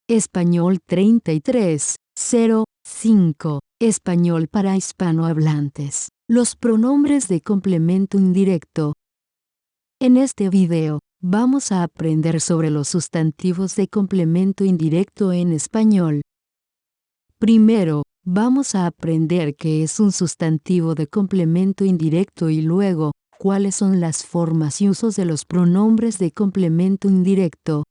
Español 3305. Español para hispanohablantes. Los pronombres de complemento indirecto. En este video, vamos a aprender sobre los sustantivos de complemento indirecto en español. Primero, vamos a aprender qué es un sustantivo de complemento indirecto y luego, cuáles son las formas y usos de los pronombres de complemento indirecto.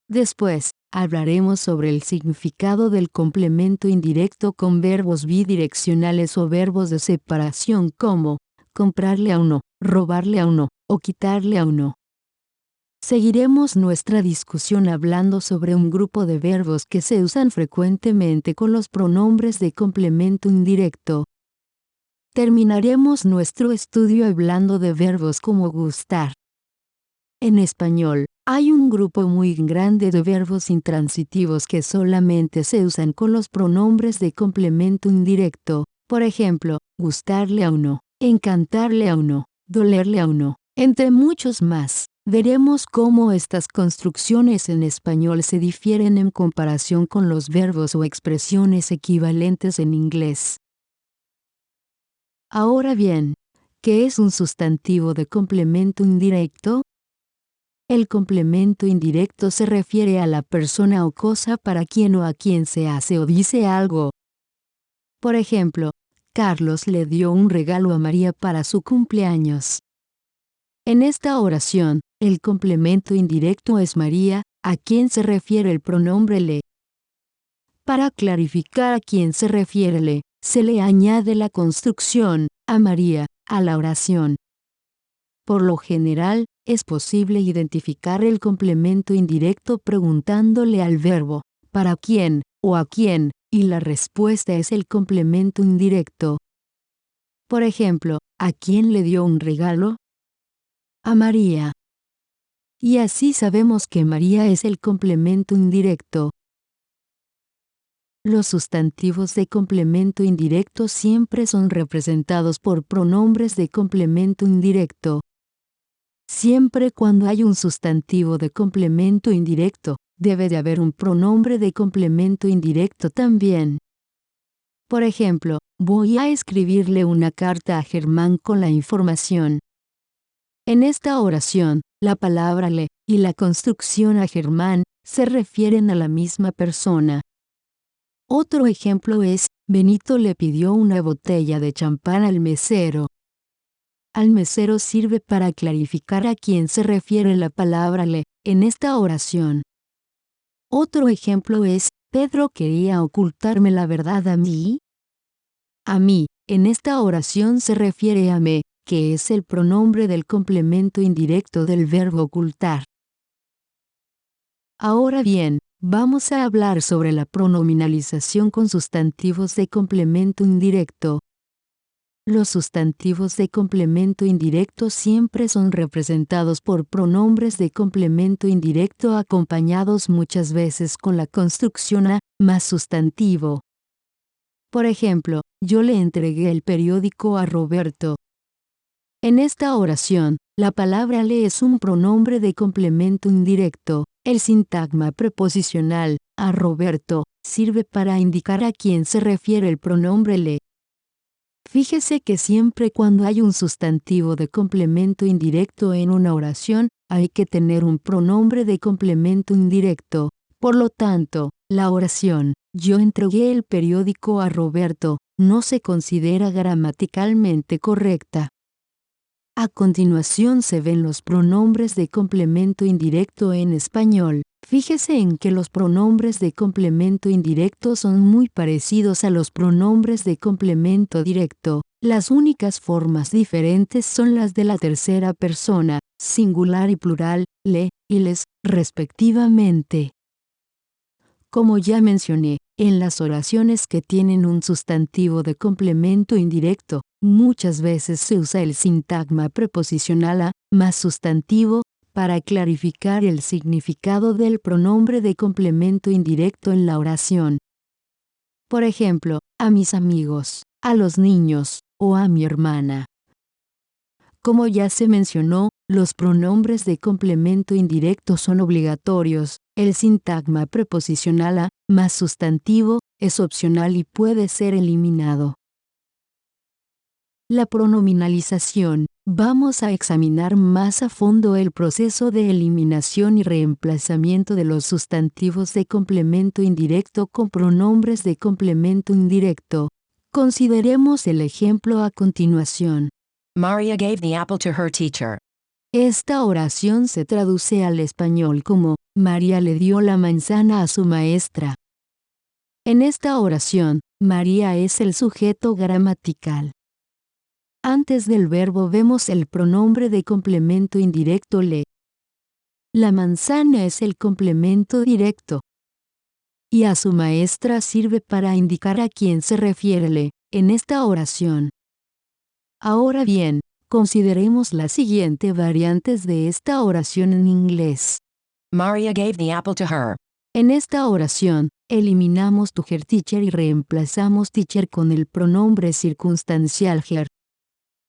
Después, hablaremos sobre el significado del complemento indirecto con verbos bidireccionales o verbos de separación como comprarle a uno, robarle a uno o quitarle a uno. Seguiremos nuestra discusión hablando sobre un grupo de verbos que se usan frecuentemente con los pronombres de complemento indirecto. Terminaremos nuestro estudio hablando de verbos como gustar. En español, hay un grupo muy grande de verbos intransitivos que solamente se usan con los pronombres de complemento indirecto. Por ejemplo, gustarle a uno, encantarle a uno, dolerle a uno, entre muchos más. Veremos cómo estas construcciones en español se difieren en comparación con los verbos o expresiones equivalentes en inglés. Ahora bien, ¿qué es un sustantivo de complemento indirecto? El complemento indirecto se refiere a la persona o cosa para quien o a quien se hace o dice algo. Por ejemplo, Carlos le dio un regalo a María para su cumpleaños. En esta oración, el complemento indirecto es María, a quien se refiere el pronombre le. Para clarificar a quién se refiere le, se le añade la construcción, a María, a la oración. Por lo general, es posible identificar el complemento indirecto preguntándole al verbo, ¿para quién? O ¿a quién? Y la respuesta es el complemento indirecto. Por ejemplo, ¿a quién le dio un regalo? A María. Y así sabemos que María es el complemento indirecto. Los sustantivos de complemento indirecto siempre son representados por pronombres de complemento indirecto. Siempre cuando hay un sustantivo de complemento indirecto, debe de haber un pronombre de complemento indirecto también. Por ejemplo, voy a escribirle una carta a Germán con la información. En esta oración, la palabra le y la construcción a Germán se refieren a la misma persona. Otro ejemplo es, Benito le pidió una botella de champán al mesero. Al mesero sirve para clarificar a quién se refiere la palabra le en esta oración. Otro ejemplo es, Pedro quería ocultarme la verdad a mí. A mí, en esta oración se refiere a me, que es el pronombre del complemento indirecto del verbo ocultar. Ahora bien, vamos a hablar sobre la pronominalización con sustantivos de complemento indirecto. Los sustantivos de complemento indirecto siempre son representados por pronombres de complemento indirecto acompañados muchas veces con la construcción a más sustantivo. Por ejemplo, yo le entregué el periódico a Roberto. En esta oración, la palabra le es un pronombre de complemento indirecto. El sintagma preposicional, a Roberto, sirve para indicar a quién se refiere el pronombre le. Fíjese que siempre cuando hay un sustantivo de complemento indirecto en una oración, hay que tener un pronombre de complemento indirecto. Por lo tanto, la oración, yo entregué el periódico a Roberto, no se considera gramaticalmente correcta. A continuación se ven los pronombres de complemento indirecto en español. Fíjese en que los pronombres de complemento indirecto son muy parecidos a los pronombres de complemento directo. Las únicas formas diferentes son las de la tercera persona, singular y plural, le y les, respectivamente. Como ya mencioné, en las oraciones que tienen un sustantivo de complemento indirecto, muchas veces se usa el sintagma preposicional a más sustantivo para clarificar el significado del pronombre de complemento indirecto en la oración. Por ejemplo, a mis amigos, a los niños o a mi hermana. Como ya se mencionó, los pronombres de complemento indirecto son obligatorios, El sintagma preposicional a más sustantivo es opcional y puede ser eliminado. La pronominalización. Vamos a examinar más a fondo el proceso de eliminación y reemplazamiento de los sustantivos de complemento indirecto con pronombres de complemento indirecto. Consideremos el ejemplo a continuación. Maria gave the apple to her teacher. Esta oración se traduce al español como, María le dio la manzana a su maestra. En esta oración, María es el sujeto gramatical. Antes del verbo vemos el pronombre de complemento indirecto le. La manzana es el complemento directo. Y a su maestra sirve para indicar a quién se refiere le, en esta oración. Ahora bien, consideremos las siguientes variantes de esta oración en inglés. Maria gave the apple to her. En esta oración, eliminamos to her teacher y reemplazamos teacher con el pronombre circunstancial her.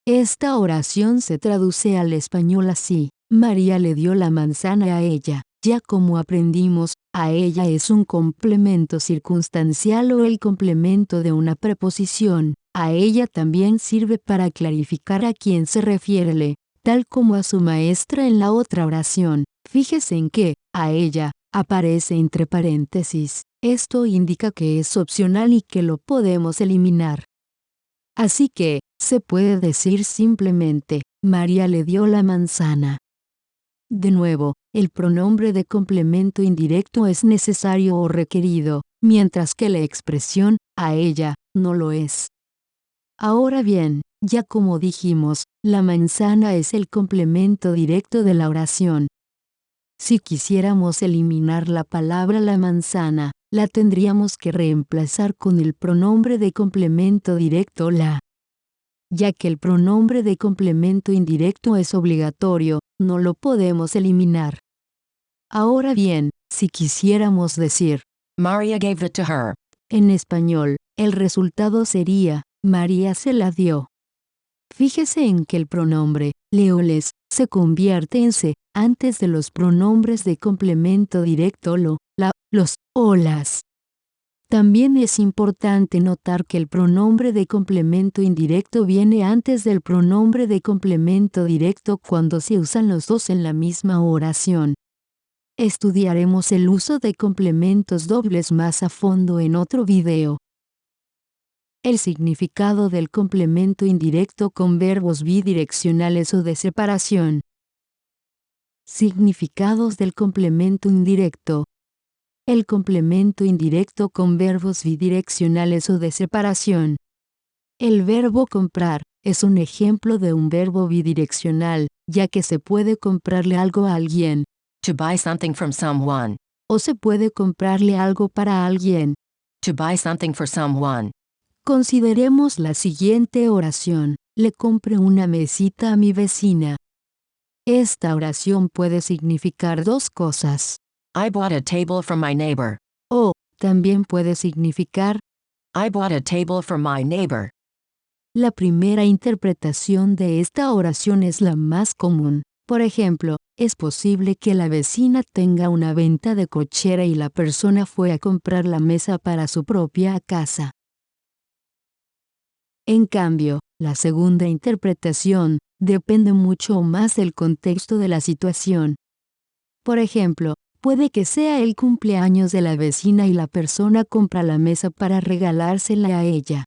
Esta oración se traduce al español así: María le dio la manzana a ella. Ya como aprendimos, a ella es un complemento circunstancial o el complemento de una preposición. A ella también sirve para clarificar a quién se refiere le, tal como a su maestra en la otra oración. Fíjese en que, a ella, aparece entre paréntesis. Esto indica que es opcional y que lo podemos eliminar. Así que, se puede decir simplemente, María le dio la manzana. De nuevo, el pronombre de complemento indirecto es necesario o requerido, mientras que la expresión, a ella, no lo es. Ahora bien, ya como dijimos, la manzana es el complemento directo de la oración. Si quisiéramos eliminar la palabra la manzana, la tendríamos que reemplazar con el pronombre de complemento directo la. Ya que el pronombre de complemento indirecto es obligatorio, no lo podemos eliminar. Ahora bien, si quisiéramos decir Maria gave it to her. en español, el resultado sería, María se la dio. Fíjese en que el pronombre, le o les, se convierte en se, antes de los pronombres de complemento directo lo, la, los, o las. También es importante notar que el pronombre de complemento indirecto viene antes del pronombre de complemento directo cuando se usan los dos en la misma oración. Estudiaremos el uso de complementos dobles más a fondo en otro video. El significado del complemento indirecto con verbos bidireccionales o de separación. Significados del complemento indirecto. El complemento indirecto con verbos bidireccionales o de separación. El verbo comprar es un ejemplo de un verbo bidireccional, ya que se puede comprarle algo a alguien. To buy something from someone. O se puede comprarle algo para alguien. To buy something for someone. Consideremos la siguiente oración. Le compré una mesita a mi vecina. Esta oración puede significar dos cosas. I bought a table from my neighbor. O, también puede significar, I bought a table from my neighbor. la primera interpretación de esta oración es la más común. Por ejemplo, es posible que la vecina tenga una venta de cochera y la persona fue a comprar la mesa para su propia casa. En cambio, la segunda interpretación depende mucho más del contexto de la situación. Por ejemplo, puede que sea el cumpleaños de la vecina y la persona compra la mesa para regalársela a ella.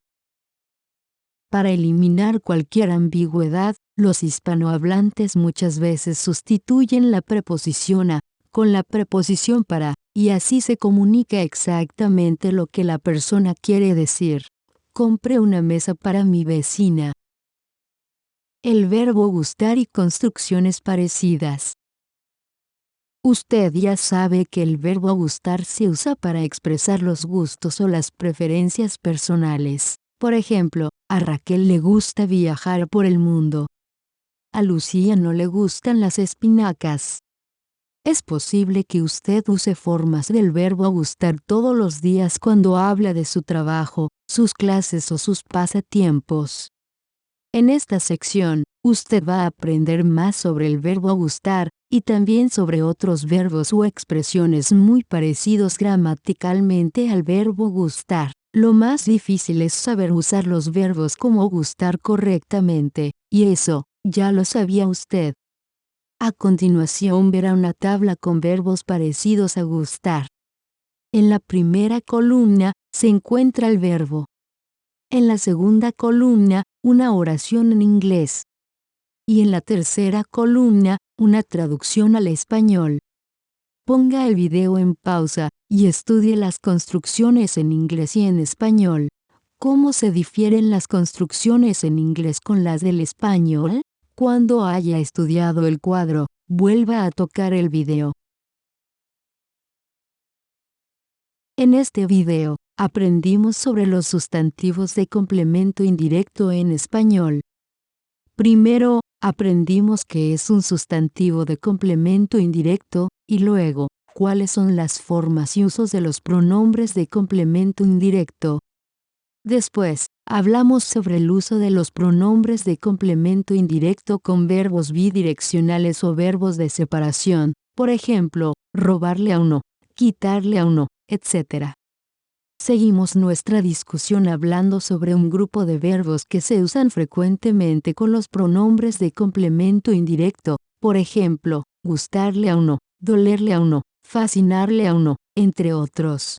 Para eliminar cualquier ambigüedad, los hispanohablantes muchas veces sustituyen la preposición a con la preposición para, y así se comunica exactamente lo que la persona quiere decir. Compré una mesa para mi vecina. El verbo gustar y construcciones parecidas. Usted ya sabe que el verbo gustar se usa para expresar los gustos o las preferencias personales. Por ejemplo, a Raquel le gusta viajar por el mundo. A Lucía no le gustan las espinacas. Es posible que usted use formas del verbo gustar todos los días cuando habla de su trabajo, sus clases o sus pasatiempos. En esta sección, usted va a aprender más sobre el verbo gustar, y también sobre otros verbos o expresiones muy parecidos gramaticalmente al verbo gustar. Lo más difícil es saber usar los verbos como gustar correctamente, y eso, ya lo sabía usted. A continuación verá una tabla con verbos parecidos a gustar. En la primera columna se encuentra el verbo. En la segunda columna, una oración en inglés. Y en la tercera columna, una traducción al español. Ponga el video en pausa y estudie las construcciones en inglés y en español. ¿Cómo se difieren las construcciones en inglés con las del español? Cuando haya estudiado el cuadro, vuelva a tocar el video. En este video, aprendimos sobre los sustantivos de complemento indirecto en español. Primero, aprendimos qué es un sustantivo de complemento indirecto, y luego, cuáles son las formas y usos de los pronombres de complemento indirecto. Después, hablamos sobre el uso de los pronombres de complemento indirecto con verbos bidireccionales o verbos de separación, por ejemplo, robarle a uno, quitarle a uno, etc. Seguimos nuestra discusión hablando sobre un grupo de verbos que se usan frecuentemente con los pronombres de complemento indirecto, por ejemplo, gustarle a uno, dolerle a uno, fascinarle a uno, entre otros.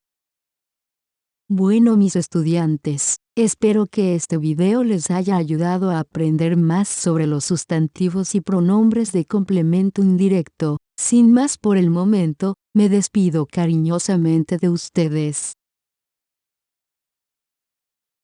Bueno, mis estudiantes, espero que este video les haya ayudado a aprender más sobre los sustantivos y pronombres de complemento indirecto. Sin más por el momento, me despido cariñosamente de ustedes.